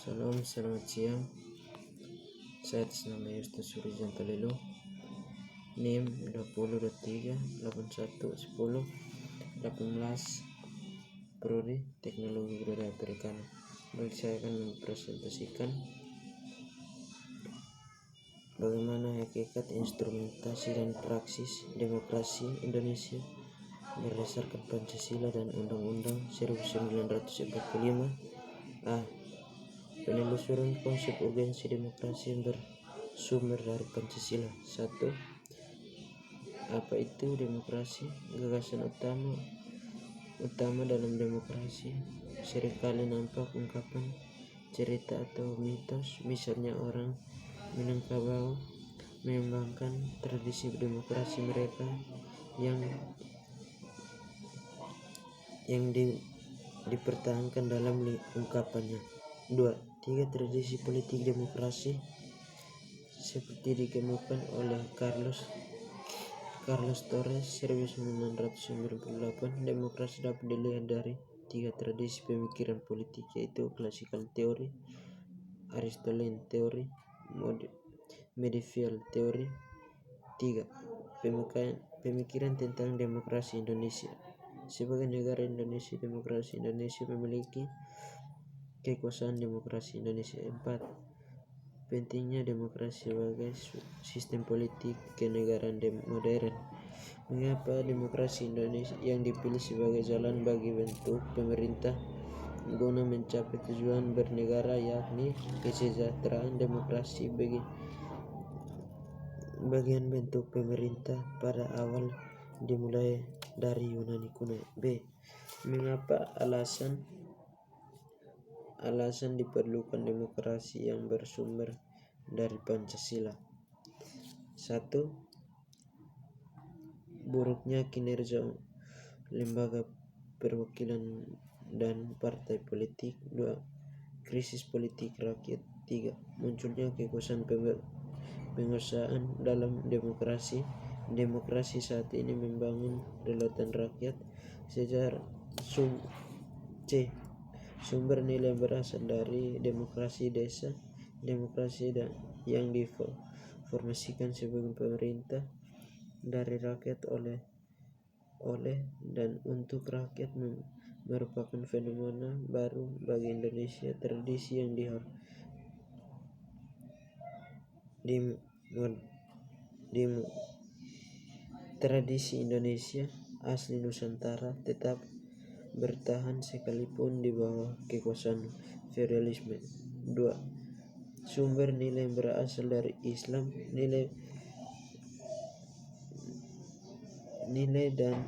Salam, selamat siang. Saya atas nama Yustus Suryanto Lelo, NIM 2023811018, Prodi Teknologi Budaya Perikanan. Baik, saya akan mempresentasikan bagaimana hakikat, instrumentasi, dan praksis demokrasi Indonesia berdasarkan Pancasila dan Undang-Undang 1945. Penelusuran konsep urgensi demokrasi yang bersumber dari Pancasila. 1. Apa itu demokrasi? Gagasan utama dalam demokrasi seringkali nampak ungkapan cerita atau mitos. Misalnya orang Minangkabau mengembangkan tradisi demokrasi mereka yang dipertahankan dalam ungkapannya. 2. 3 tradisi politik demokrasi seperti dikemukakan oleh Carlos Torres 1998. Demokrasi dapat dilihat dari 3 tradisi pemikiran politik, yaitu classical theory, Aristotelian theory, medieval theory. 3. Pemikiran tentang demokrasi Indonesia. Sebagai negara Indonesia, demokrasi Indonesia memiliki kekuasaan demokrasi Indonesia. 4. Pentingnya demokrasi sebagai sistem politik kenegaraan modern. Mengapa demokrasi Indonesia yang dipilih sebagai jalan bagi bentuk pemerintah guna mencapai tujuan bernegara, yakni kesejahteraan. Demokrasi bagian bentuk pemerintah pada awal dimulai dari Yunani kuno. B. Mengapa alasan diperlukan demokrasi yang bersumber dari Pancasila. 1. Buruknya kinerja lembaga perwakilan dan partai politik. 2. Krisis politik rakyat. 3. Munculnya kekuasaan penguasaan dalam demokrasi. Demokrasi saat ini membangun relatan rakyat. Sejarah. C. Sumber nilai berasal dari demokrasi desa. Demokrasi yang diformasikan sebagai pemerintah dari rakyat oleh dan untuk rakyat merupakan fenomena baru bagi Indonesia. Tradisi yang tradisi Indonesia asli Nusantara tetap bertahan sekalipun di bawah kekuasaan feudalisme. 2. Sumber nilai berasal dari Islam. Nilai dan